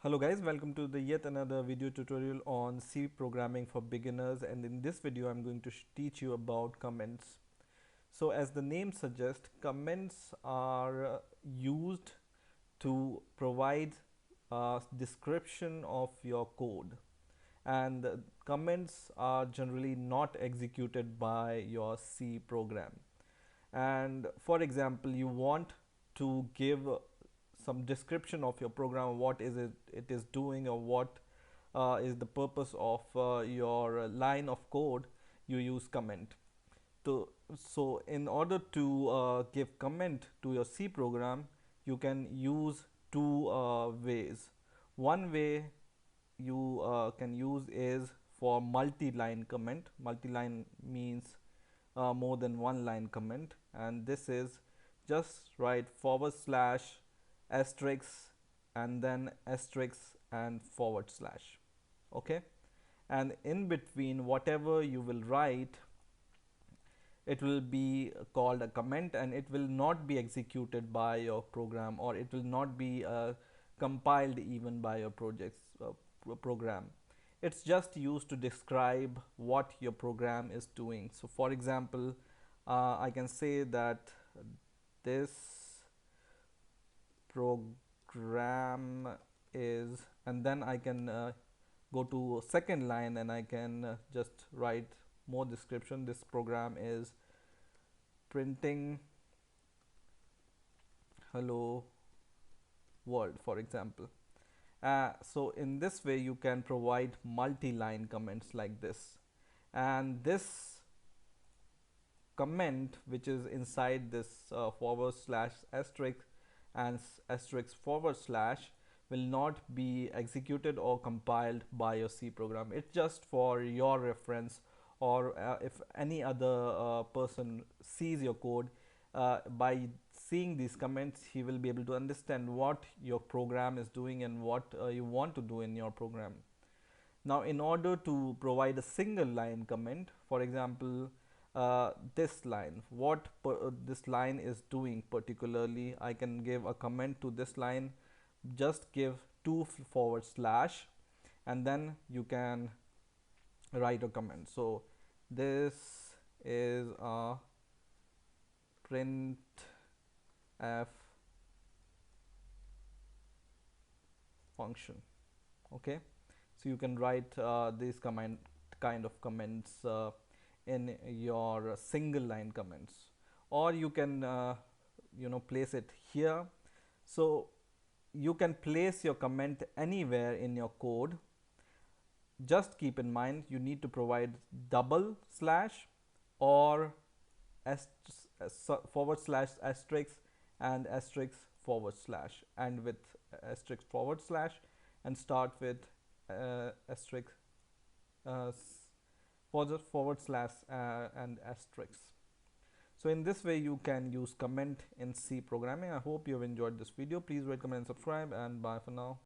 Hello guys, welcome to the yet another video tutorial on C programming for beginners, and in this video I'm going to teach you about comments. So as the name suggests, comments are used to provide a description of your code, and comments are generally not executed by your C program. And for example, you want to give some description of your program, what is it is doing, or what is the purpose of your line of code. You use comment. So in order to give comment to your C program, you can use two ways. One way you can use is for multi-line comment. Multi-line means more than one line comment, and this is just write forward slash asterisk and then asterisk and forward slash. Okay, and in between whatever you will write, it will be called a comment, and it will not be executed by your program, or it will not be compiled even by your project's program. It's just used to describe what your program is doing. So for example, I can say that this program is, and then I can go to second line and I can just write more description. This program is printing hello world, for example. So in this way you can provide multi-line comments like this, and this comment which is inside this forward slash asterisk and asterisk forward slash will not be executed or compiled by your C program. It's just for your reference, or if any other person sees your code, by seeing these comments he will be able to understand what your program is doing and what you want to do in your program. Now in order to provide a single line comment, for example, this line, what this line is doing particularly, I can give a comment to this line. Just give two forward slash and then you can write a comment. So this is a print f function. Okay, so you can write these kind of comments in your single line comments, or you can place it here. So you can place your comment anywhere in your code. Just keep in mind you need to provide double slash or forward slash asterisk and asterisk forward slash, and with asterisk forward slash, and start with asterisk uh, forward slash and asterisk. So in this way you can use comment in C programming. I hope you have enjoyed this video. Please rate, comment and subscribe, and bye for now.